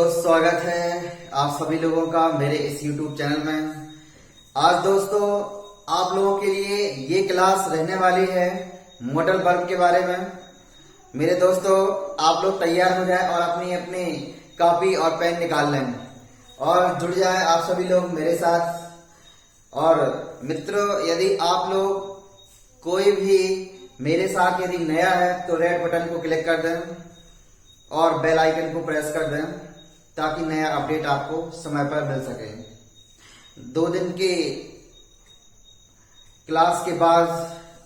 स्वागत है आप सभी लोगों का मेरे इस YouTube चैनल में। आज दोस्तों आप लोगों के लिए ये क्लास रहने वाली है मॉडल वर्ब के बारे में। मेरे दोस्तों आप लोग तैयार हो जाएं और अपनी अपनी कॉपी और पेन निकाल लें और जुड़ जाएं आप सभी लोग मेरे साथ। और मित्रों, यदि आप लोग कोई भी मेरे साथ यदि नया है तो रेड बटन को क्लिक कर दें और बेल आइकन को प्रेस कर दें ताकि नया अपडेट आपको समय पर मिल सके। 2 दिन की क्लास के बाद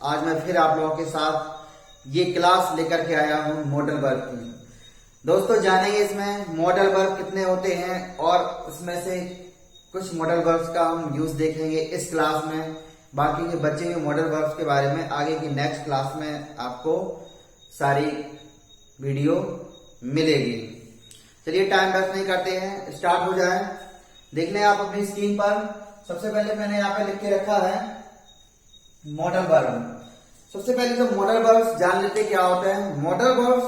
आज मैं फिर आप लोगों के साथ ये क्लास लेकर के आया हूं मॉडल वर्ब की। दोस्तों जानेंगे इसमें मॉडल वर्ब कितने होते हैं और उसमें से कुछ मॉडल वर्ब्स का हम यूज देखेंगे इस क्लास में। बाकी के बचे हुए मॉडल वर्ब्स के बारे में आगे की नेक्स्ट क्लास में आपको सारी वीडियो मिलेगी। चलिए टाइम वेस्ट नहीं करते हैं, स्टार्ट हो जाए। देख लें आप अपनी स्क्रीन पर। सबसे पहले मैंने यहाँ पे लिख के रखा है मॉडल वर्ब। सबसे पहले तो मॉडल वर्ब्स जान लेते क्या होता है। मॉडल वर्ब्स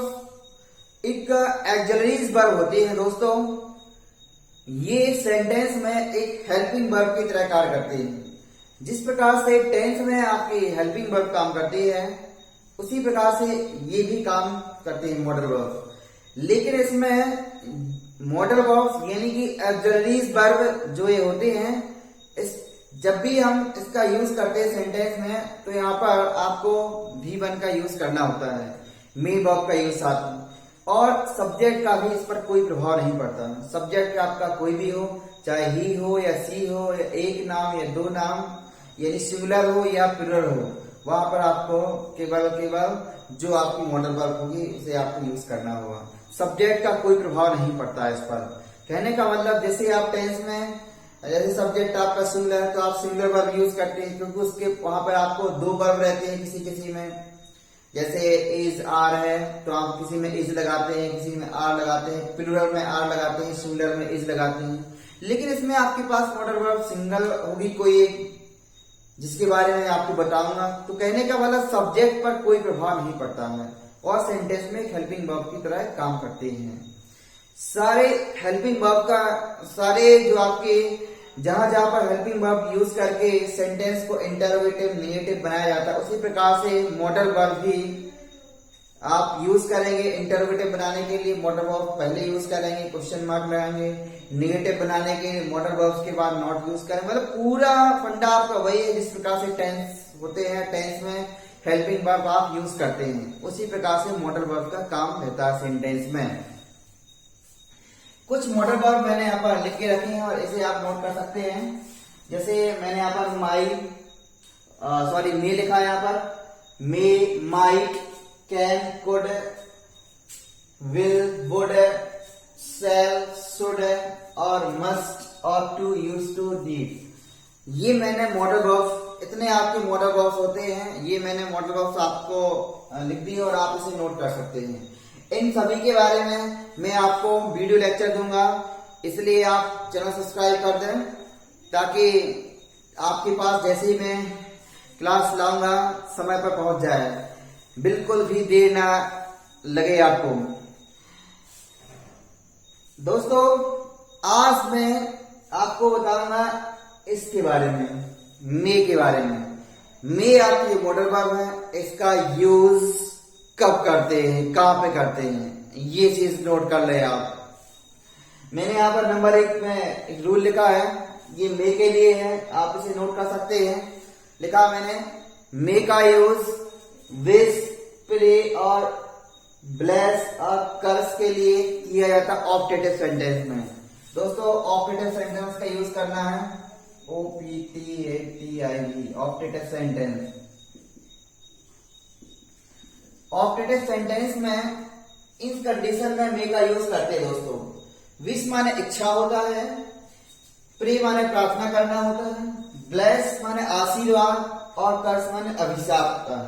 एक एक्सिलरीज वर्ब होती है दोस्तों। ये सेंटेंस में एक हेल्पिंग वर्ब की तरह कार्य करती है। जिस प्रकार से टेंस में आपकी हेल्पिंग वर्ब काम करती है उसी प्रकार से ये भी काम करती है मॉडल वर्ब। लेकिन इसमें मॉडल वर्ब्स यानी कि ऑक्सिलरीज वर्ब जो ये होते हैं, इस जब भी हम इसका यूज करते हैं सेंटेंस में तो यहाँ पर आपको V1 का यूज करना होता है, मेन वर्ब का यूज साथ में। और सब्जेक्ट का भी इस पर कोई प्रभाव नहीं पड़ता। सब्जेक्ट आपका कोई भी हो, चाहे ही हो या सी हो या एक नाम या 2 नाम, यानी सिंगुलर हो या प्लूरल हो, वहां पर आपको केवल जो आपकी मॉडल वर्ब होगी उसे आपको यूज करना होगा। सब्जेक्ट का कोई प्रभाव नहीं पड़ता है इस पर। कहने का मतलब जैसे आप टेंस में जैसे सब्जेक्ट आपका सिंगुलर है तो आप सिंगुलर वर्ब यूज करते हैं क्योंकि उसके वहां पर आपको 2 वर्ब रहते हैं किसी किसी में। जैसे इज आर है तो आप किसी में इज लगाते हैं, किसी में आर लगाते हैं, प्लूरल में आर लगाते हैं, सिंगुलर में इज लगाते हैं। लेकिन इसमें आपके पास मॉडल वर्ब सिंगल होगी कोई एक, जिसके बारे में आपको बताऊंगा। तो कहने का मतलब सब्जेक्ट पर कोई प्रभाव नहीं पड़ता है और सेंटेंस में एक हेल्पिंग वर्ब की तरह काम करते हैं। सारे हेल्पिंग वर्ब का सारे जो आपके जहां जहां पर हेल्पिंग वर्ब यूज करके सेंटेंस को इंटरोगेटिव नेगेटिव बनाया जाता है उसी प्रकार से मॉडल वर्ब भी आप यूज करेंगे। इंटरोगेटिव बनाने के लिए मॉडल वर्ब पहले यूज करेंगे, क्वेश्चन मार्क लगाएंगे। नेगेटिव बनाने के मॉडल वर्ब्स के बाद नॉट यूज करेंगे। मतलब पूरा फंडा आपका वही है जिस प्रकार से टेंस होते हैं, टेंस में हेल्पिंग वर्ब आप यूज करते हैं उसी प्रकार से मॉडल वर्ब का काम रहता है सेंटेंस में। कुछ मॉडल वर्ब मैंने यहाँ पर लिख के रखे हैं और इसे आप नोट कर सकते हैं। जैसे मैंने यहाँ पर मे लिखा है। यहाँ पर may, might, can, could, will, would, shall, should और मस्ट और टू, यूज टू, डीड। ये मैंने मॉडल वर्ब्स, इतने आपके मॉडल वर्ब्स होते हैं, ये मैंने मॉडल वर्ब्स आपको लिख दी और आप इसे नोट कर सकते हैं। इन सभी के बारे में मैं आपको वीडियो लेक्चर दूंगा, इसलिए आप चैनल सब्सक्राइब कर दें ताकि आपके पास जैसे ही मैं क्लास लाऊंगा समय पर पहुंच जाए, बिल्कुल भी देर ना लगे आपको। दोस्तों आज मैं आपको बताऊंगा इसके बारे में, मे के बारे में। मे आपकी मॉडल वर्ब है, इसका यूज कब करते हैं, कहां पे करते हैं, ये चीज नोट कर ले आप। मैंने यहाँ पर नंबर 1 में एक रूल लिखा है, ये मे के लिए है, आप इसे नोट कर सकते हैं। लिखा मैंने मे का यूज विश, प्रे और ब्लेस और कर्स के लिए किया जाता है ऑप्टेटिव सेंटेंस में। दोस्तों ऑप्टेटिव सेंटेंस का यूज करना है OPTATIV, optative sentence. Optative sentence में इस कंडीशन में मे का यूज करते हैं दोस्तों। विश माने इच्छा होता है, प्रे माने प्रार्थना करना होता है, ब्लेस माने आशीर्वाद और कर्स माने अभिशाप होता है।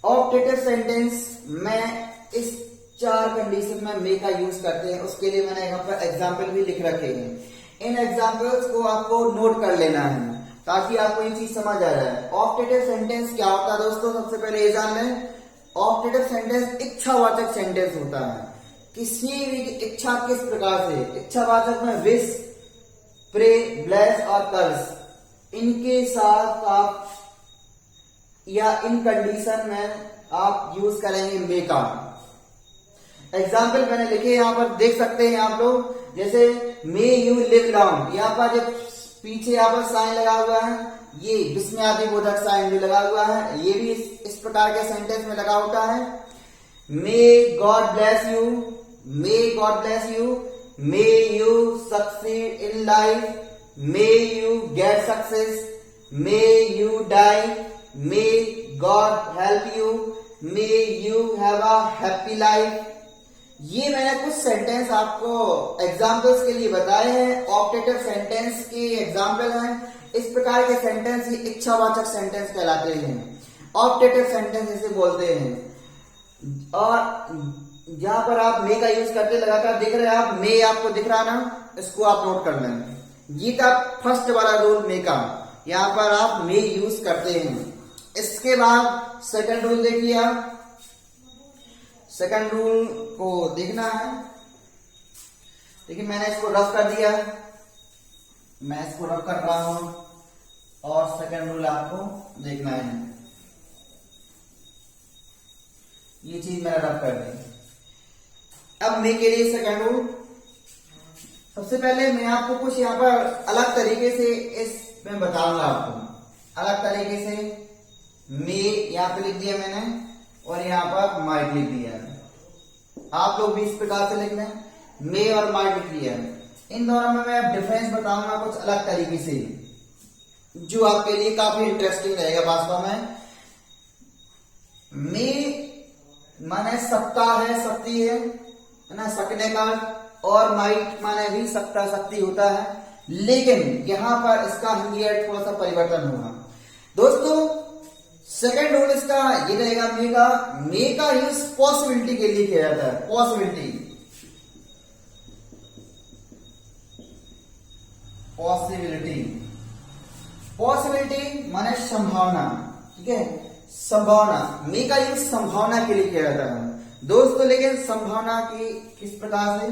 ऑप्टेटिव सेंटेंस में इस 4 कंडीशन में मे का यूज करते हैं। उसके लिए मैंने यहाँ पर एग्जाम्पल भी लिख रखे हैं। इन एग्जाम्पल्स को आपको नोट कर लेना है ताकि आपको ये चीज समझ आ जाए। ऑप्टेटिव सेंटेंस क्या होता है दोस्तों, सबसे पहले ये जान लें। ऑप्टेटिव सेंटेंस इच्छावाचक सेंटेंस होता है। किसी भी इच्छा किस प्रकार से, इच्छावाचक में विश, प्रे, ब्लेस और कर्स, इनके साथ आप या इन कंडीशन में आप यूज करेंगे मे का। एग्जाम्पल मैंने लिखे यहाँ पर, देख सकते हैं आप लोग, जैसे मे यू लिव लॉन्ग, यहाँ पर जब पीछे यहाँ पर साइन लगा हुआ है, ये विस्मयादिबोधक साइन भी लगा हुआ है, ये भी इस प्रकार के सेंटेंस में लगा होता है। May God bless you, may God bless you, may you succeed in life, may you get success, may you die, may God help you, may you have a happy life. ये मैंने कुछ sentence आपको examples के लिए बताए हैं, optative sentence के example हैं। इस प्रकार के सेंटेंस ही इच्छावाचक सेंटेंस कहलाते हैं, ऑप्टेटिव सेंटेंस इसे बोलते हैं। और जहां पर आप मे का यूज करते लगातार दिख रहे हैं, आप मे आपको दिख रहा ना, इसको आप नोट कर लें। ये था फर्स्ट वाला रूल मे का, यहां पर आप मे यूज करते हैं। इसके बाद सेकंड रूल देखिए आप, सेकंड रूल को देखना है। देखिए मैंने इसको रफ कर दिया, मैं इसको रफ कर रहा हूं और सेकंड रूल आपको देखना है। ये चीज मैंने रफ कर दी। अब मे के लिए सेकंड रूल, सबसे पहले मैं आपको कुछ यहाँ पर अलग तरीके से इसमें बताऊंगा आपको, अलग तरीके से। मे यहाँ पे लिख दिया मैंने और यहाँ पर माइट लिख दिया, आप लोग भी इस प्रकार से लिख लें, मे और माइट लिख लिया। इन दोनों में मैं डिफरेंस बताऊंगा कुछ अलग तरीके से, जो आपके लिए काफी इंटरेस्टिंग रहेगा वास्तव में। मे माने सकता है, शक्ति है ना, सकने का, और माइट माने भी सकता, शक्ति होता है, लेकिन यहां पर इसका हिंदी अर्थ थोड़ा सा परिवर्तन होगा। दोस्तों सेकंड रूल इसका ये रहेगा, मे का यूज पॉसिबिलिटी के लिए किया जाता है। पॉसिबिलिटी, पॉसिबिलिटी, पॉसिबिलिटी माने संभावना, ठीक है, संभावना। मे का यूज संभावना के लिए किया जाता है दोस्तों, लेकिन संभावना की किस प्रकार से।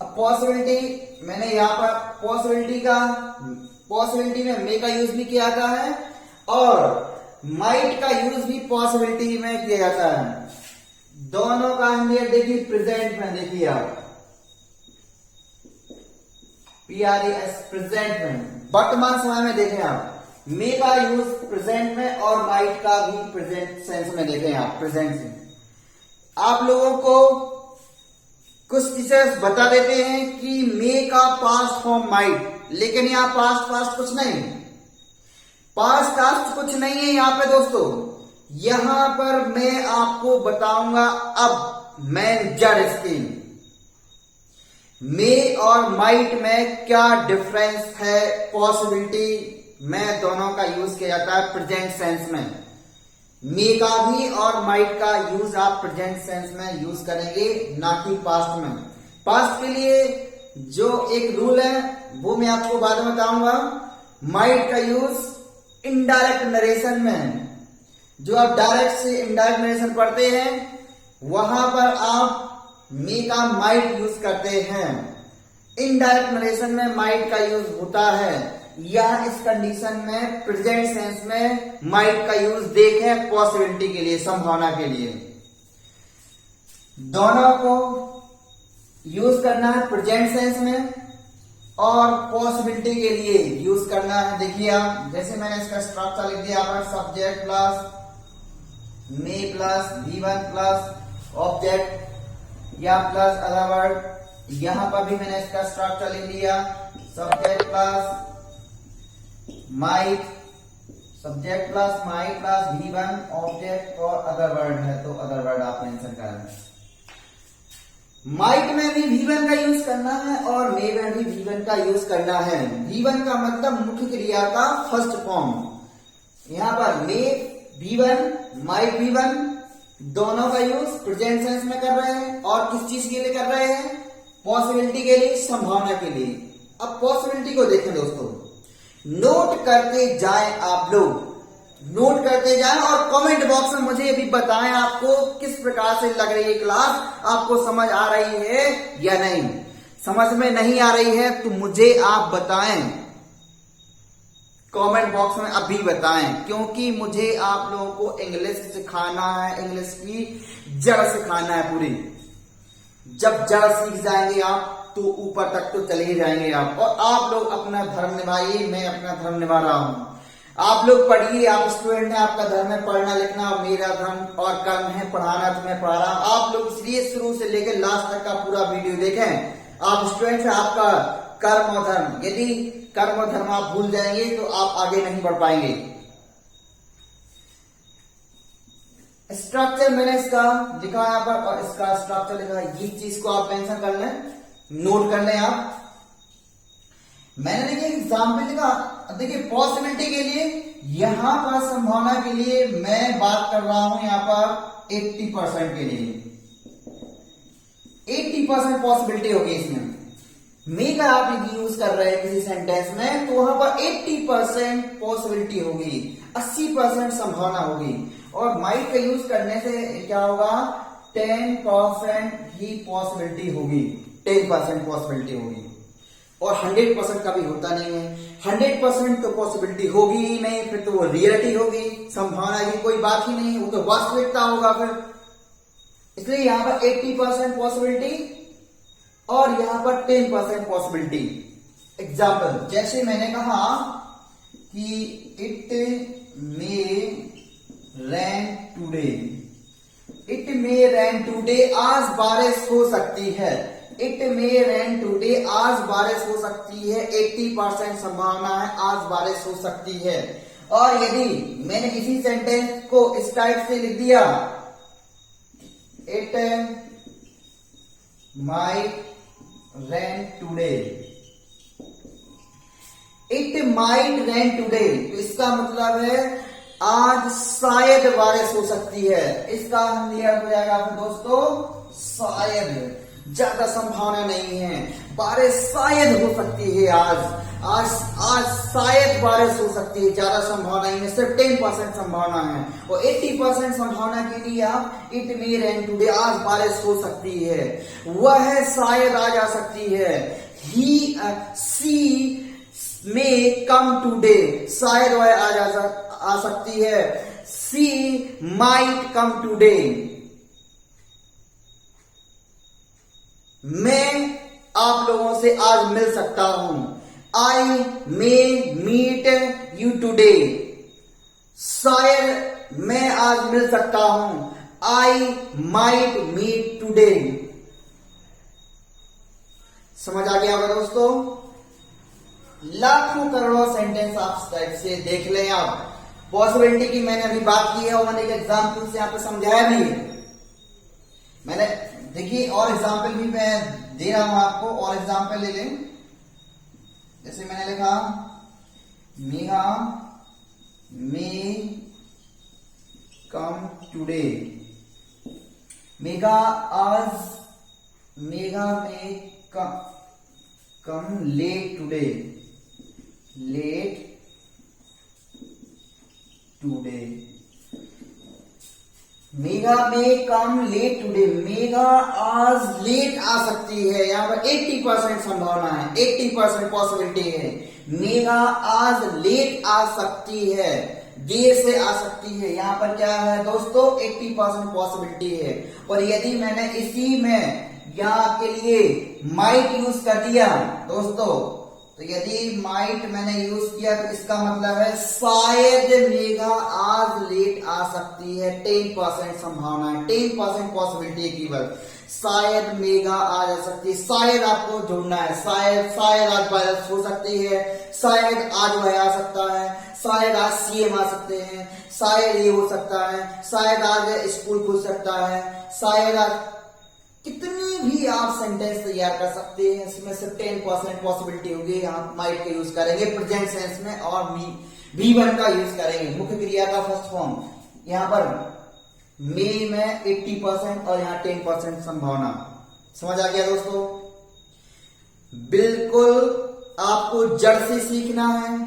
अब पॉसिबिलिटी मैंने यहाँ पर पॉसिबिलिटी में मे का यूज भी किया जाता है और माइट का यूज भी पॉसिबिलिटी में किया जाता है। दोनों का हिंदी देखिए, प्रेजेंट में देखिए आप, PRES प्रेजेंट में, वर्तमान समय में देखें आप, मे का यूज प्रेजेंट में और माइट का भी प्रेजेंट सेंस में देखें आप, प्रेजेंट से। आप लोगों को कुछ टीचर्स बता देते हैं कि मे का पास्ट फॉर्म माइट, लेकिन यहाँ पास्ट कुछ नहीं, पास्ट कुछ नहीं है यहाँ पे दोस्तों। यहां पर मैं आपको बताऊंगा अब मैं जड़ इसकी, मे और माइट में क्या डिफरेंस है। पॉसिबिलिटी में दोनों का यूज किया जाता है प्रेजेंट सेंस में, मे का भी और माइट का यूज आप प्रेजेंट सेंस में यूज करेंगे, ना कि पास्ट में। पास्ट के लिए जो एक रूल है वो मैं आपको बाद में बताऊंगा। माइट का यूज इनडायरेक्ट नरेशन में, जो आप डायरेक्ट से इनडायरेक्ट नरेशन पढ़ते हैं वहां पर आप मे का माइट यूज करते हैं। इनडायरेक्ट नरेशन में माइट का यूज होता है, या इस कंडीशन में प्रेजेंट सेंस में माइट का यूज देखें पॉसिबिलिटी के लिए, संभावना के लिए। दोनों को यूज करना है प्रेजेंट सेंस में और पॉसिबिलिटी के लिए यूज करना है। देखिए आप, जैसे मैंने इसका स्ट्रक्चर लिख दिया पर सब्जेक्ट प्लस मे प्लस V1 प्लस ऑब्जेक्ट या प्लस अदर वर्ड। यहां पर भी मैंने इसका स्ट्रक्चर लिख दिया, subject plus might, subject plus might plus V1 object और अदर वर्ड है तो अदर वर्ड आप मेंशन करें। माइट में भी V1 का यूज करना है और मे में भी V1 का यूज करना है। V1 का मतलब मुख्य क्रिया का फर्स्ट फॉर्म। यहां पर मे V1, माइट V1 दोनों का यूज प्रेजेंट सेंस में कर रहे हैं और किस चीज के लिए कर रहे हैं? पॉसिबिलिटी के लिए, संभावना के लिए। अब पॉसिबिलिटी को देखें दोस्तों, नोट करते जाएं आप लोग। नोट करते जाएं और कमेंट बॉक्स में मुझे भी बताएं आपको किस प्रकार से लग रही है क्लास, आपको समझ आ रही है या नहीं। समझ में नहीं आ रही है तो मुझे आप बताएं, कमेंट बॉक्स में अभी बताएं, क्योंकि मुझे आप लोगों को इंग्लिश सिखाना है, इंग्लिश की जड़ सिखाना है पूरी। जब जड़ सीख जाएंगे आप तो ऊपर तक तो चले ही जाएंगे आप। और आप लोग अपना धर्म निभाइए, मैं अपना धर्म निभा रहा हूं। आप लोग पढ़िए, आप स्टूडेंट हैं, आपका धर्म है पढ़ना लिखना, और मेरा धर्म और कर्म है पढ़ाना, तो मैं पढ़ा रहा हूं। आप लोग इसलिए शुरू से लेकर लास्ट तक का पूरा वीडियो देखें। आप स्टूडेंट हैं, आपका कर्म और धर्म, यदि कर्म और धर्म आप भूल जाएंगे तो आप आगे नहीं बढ़ पाएंगे। स्ट्रक्चर मैंने इसका लिखा है यहाँ पर, और इसका स्ट्रक्चर लिखा है। ये चीज को आप मेंशन कर लें, नोट कर लें आप। मैंने देखिए एग्जाम्पल लिखा, देखिए पॉसिबिलिटी के लिए, यहां पर संभावना के लिए मैं बात कर रहा हूं यहां पर 80% के लिए। 80% पॉसिबिलिटी होगी इसमें। मे का आप यूज कर रहे हैं किसी सेंटेंस में, तो वहां पर 80% पॉसिबिलिटी होगी, 80% संभावना होगी। और माइट का यूज करने से क्या होगा, 10% ही पॉसिबिलिटी होगी, 10% पॉसिबिलिटी होगी। और 100% का भी होता नहीं है। 100% तो पॉसिबिलिटी होगी ही नहीं, फिर तो वो रियलिटी होगी, संभावना की कोई बात ही नहीं, वो तो वास्तविकता होगा फिर। इसलिए यहां पर 80% पॉसिबिलिटी और यहां पर 10% पॉसिबिलिटी। एग्जाम्पल, जैसे मैंने कहा कि it may rain today, it may rain today, आज बारिश हो सकती है। इट मे रेन टूडे, आज बारिश हो सकती है, 80% संभावना है आज बारिश हो सकती है। और यदि मैंने इसी सेंटेंस को इस टाइप से लिख दिया, it might rain today, it might rain today, तो इसका मतलब है आज शायद बारिश हो सकती है। इसका क्लियर हो जाएगा फिर दोस्तों, शायद, ज्यादा संभावना नहीं है, बारिश शायद हो सकती है आज शायद बारिश हो सकती है, ज्यादा संभावना नहीं है, सिर्फ 10% संभावना है। और 80% संभावना के लिए आप इट मे रेन टुडे, आज बारिश हो सकती है, वह शायद आ जा सकती है। ही सी मे कम टुडे, शायद वह आ सकती है। सी माइट कम टुडे, मैं आप लोगों से आज मिल सकता हूं। I may meet you today, शायद मैं आज मिल सकता हूं। I might meet today. समझ आ गया होगा दोस्तों। लाखों करोड़ों सेंटेंस आप इस टाइप से देख लें। आप पॉसिबिलिटी की मैंने अभी बात की है और मैंने एक एग्जाम्पल से यहां पे समझाया भी है। मैंने देखिए और एग्जाम्पल भी मैं दे रहा हूं आपको, और एग्जाम्पल ले लें। जैसे मैंने लिखा, Megha may come today, Megha may come late today, late today. Megha may come late today, Megha आज लेट आ सकती है। यहां पर 80% संभावना है, 80% पॉसिबिलिटी है। मेघा आज लेट आ सकती है, देर से आ सकती है। यहां पर क्या है दोस्तों, 80% पॉसिबिलिटी है। और यदि मैंने इसी में यहां के लिए माइट यूज कर दिया दोस्तों, तो यदि माइट मैंने यूज किया तो इसका मतलब है शायद मेघा आज लेट आ सकती है। 10% संभावना है, 10% पॉसिबिलिटी केवल। शायद मेघा आ जा सकती है, शायद आपको जोड़ना है। शायद आज बारिश हो सकती है, शायद आज वह आ सकता है, शायद आज सीएम आ सकते हैं, शायद ये हो सकता है, शायद आज स्कूल खुल सकता है, शायद आज, कितनी भी आप सेंटेंस तैयार कर सकते हैं। इसमें से 10% पॉसिबिलिटी होगी। यहाँ माइट का यूज करेंगे प्रेजेंट सेंस में, और V1 का यूज करेंगे, मुख्य क्रिया का फर्स्ट फॉर्म। यहाँ पर मे में 80% और यहाँ 10% संभावना। समझ आ गया दोस्तों। बिल्कुल आपको जड़ से सीखना है,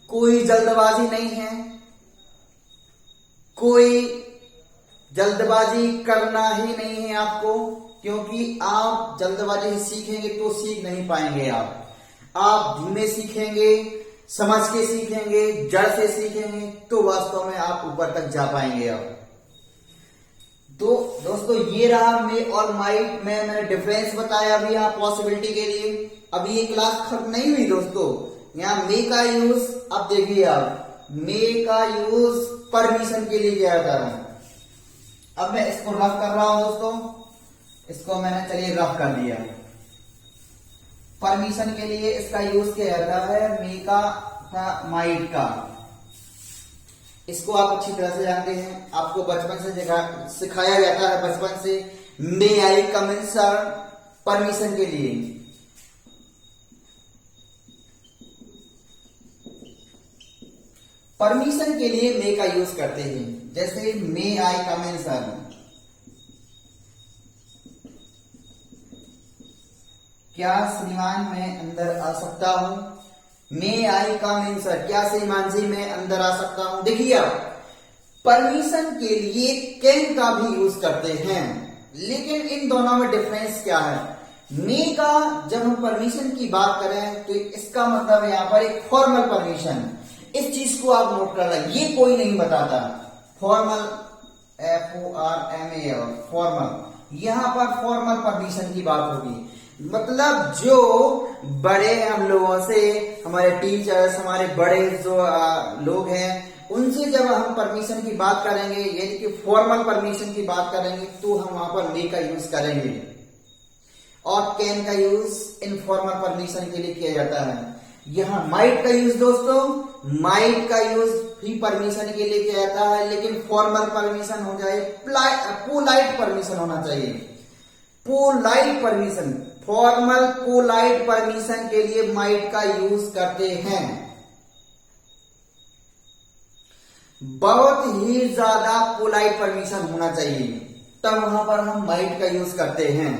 कोई जल्दबाजी नहीं है। कोई जल्दबाजी करना ही नहीं है आपको, क्योंकि आप जल्दबाजी से सीखेंगे तो सीख नहीं पाएंगे। आप धीमे सीखेंगे, समझ के सीखेंगे, जड़ से सीखेंगे तो वास्तव में आप ऊपर तक जा पाएंगे। तो दोस्तों ये रहा मे और माइट में मैंने डिफरेंस बताया अभी यहाँ पॉसिबिलिटी के लिए। अभी ये क्लास खत्म नहीं हुई दोस्तों। यहाँ मे का यूज अब देखिए, आप मे का यूज परमिशन के लिए किया जाता है। अब मैं इसको रफ कर रहा हूं दोस्तों, इसको मैंने चलिए रफ कर दिया। परमिशन के लिए इसका यूज किया जाता है मे का माइट का। इसको आप अच्छी तरह से जानते हैं, आपको बचपन से सिखाया जाता है बचपन से। मे आई कम इन सर परमिशन के लिए। परमिशन के लिए मे का यूज करते हैं, जैसे मे आई कम इन सर। क्या श्रीमान मैं अंदर आ सकता हूं? मे आई कम इन सर, क्या श्रीमान जी मैं अंदर आ सकता हूं? देखिए आप परमिशन के लिए कैन का भी यूज करते हैं, लेकिन इन दोनों में डिफरेंस क्या है? मे का जब हम परमिशन की बात करें तो इसका मतलब यहां पर एक फॉर्मल परमिशन। इस चीज को आप नोट कर लें, ये कोई नहीं बताता। फॉर्मल FORMAL फॉर्मल, यहां पर फॉर्मल परमिशन की बात होगी। मतलब जो बड़े हम लोगों से, हमारे टीचर्स, हमारे बड़े जो लोग हैं, उनसे जब हम परमिशन की बात करेंगे, यानी कि फॉर्मल परमिशन की बात करेंगे, तो हम वहां पर मे का यूज करेंगे। और कैन का यूज इनफॉर्मल परमिशन के लिए किया जाता है। यहां माइट का यूज दोस्तों, माइट का यूज भी परमिशन के लिए किया जाता है, लेकिन फॉर्मल परमिशन हो जाए, पोलाइट परमिशन होना चाहिए। Polite permission, formal polite permission के लिए माइट का यूज करते हैं। बहुत ही ज्यादा पोलाइट परमिशन होना चाहिए, तब वहां पर हम माइट का यूज करते हैं।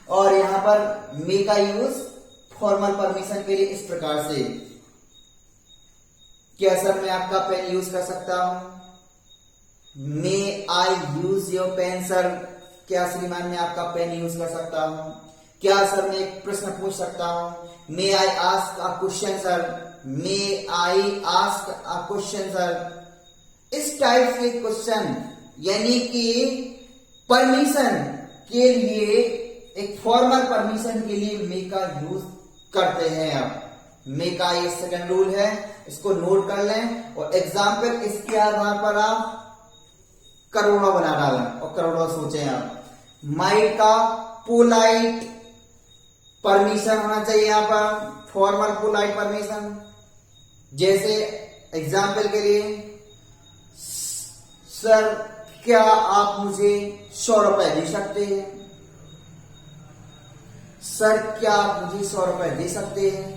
और यहां पर मे का यूज फॉर्मल परमिशन के लिए इस प्रकार से, क्या सर मैं आपका पेन यूज कर सकता हूं? May I use your pen sir, क्या श्रीमान मैं आपका पेन यूज कर सकता हूं? क्या सर मैं एक प्रश्न पूछ सकता हूं? May I ask a question sir, may I ask a question sir. इस टाइप के क्वेश्चन यानी कि परमिशन के लिए, एक फॉर्मल परमिशन के लिए मे का यूज करते हैं। अब मे का ये सेकंड रूल है, इसको नोट कर लें और एग्जाम्पल इसके आधार पर आप करोड़ों बना डालें और करोड़ों सोचें। आप माइट का पोलाइट परमिशन होना चाहिए यहां पर, फॉर्मल पोलाइट परमिशन। जैसे एग्जाम्पल के लिए, सर क्या आप मुझे 100 रुपए दे सकते हैं? सर क्या आप मुझे 100 रुपए दे सकते हैं?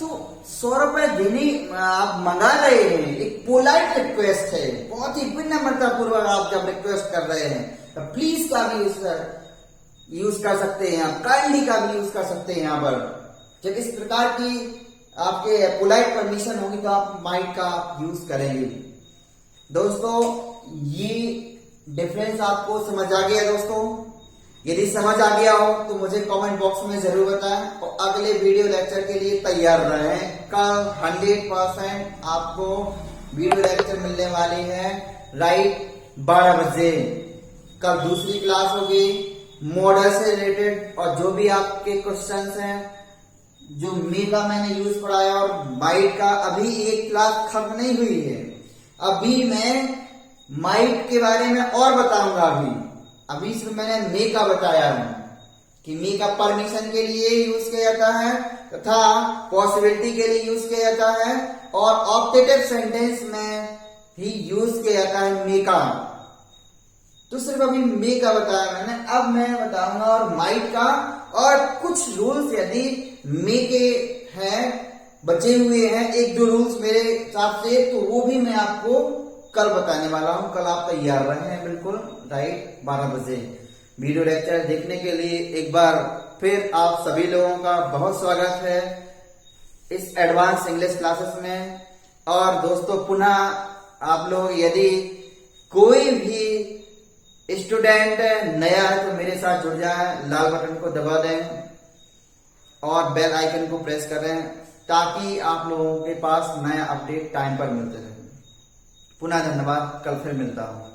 तो 100 रुपए देने आप मंगा रहे हैं, एक पोलाइट रिक्वेस्ट है, बहुत ही विनम्रता पूर्वक आप जब रिक्वेस्ट कर रहे हैं, तो प्लीज का भी यूज कर सकते हैं आप, काइंडली का भी यूज कर सकते हैं। यहाँ पर जब इस प्रकार की आपके पोलाइट परमिशन होगी तो आप माइट का यूज करेंगे। दोस्तों ये डिफरेंस आपको समझ आ गया दोस्तों? यदि समझ आ गया हो तो मुझे कमेंट बॉक्स में जरूर बताएं और अगले वीडियो लेक्चर के लिए तैयार रहें। कल 100% आपको वीडियो लेक्चर मिलने वाली है राइट 12 बजे। कल दूसरी क्लास होगी मॉडल से रिलेटेड, और जो भी आपके क्वेश्चंस हैं, जो मे का मैंने यूज पढ़ाया और माइट का, अभी एक क्लास खत्म नहीं हुई है, अभी मैं माइट के बारे में और बताऊंगा। अभी सिर्फ मैंने मे का बताया है कि मे का परमिशन के लिए यूज किया जाता है तथा पॉसिबिलिटी के लिए यूज किया जाता है, और ऑप्टेटिव सेंटेंस में भी यूज किया जाता है मे का। तो सिर्फ अभी मे का बताया मैंने, अब मैं बताऊंगा और माइट का, और कुछ रूल्स यदि मे के हैं बचे हुए हैं, एक दो रूल्स मेरे हिसाब से, तो वो भी मैं आपको कल बताने वाला हूं। कल आप तैयार रहें बिल्कुल राइट 12 बजे। वीडियो लेक्चर देखने के लिए एक बार फिर आप सभी लोगों का बहुत स्वागत है इस एडवांस इंग्लिश क्लासेस में। और दोस्तों पुनः आप लोग यदि कोई भी स्टूडेंट नया है तो मेरे साथ जुड़ जाए, लाल बटन को दबा दें और बेल आइकन को प्रेस करें ताकि आप लोगों के पास नया अपडेट टाइम पर मिलते रहे। पुनः धन्यवाद, कल फिर मिलता हूँ।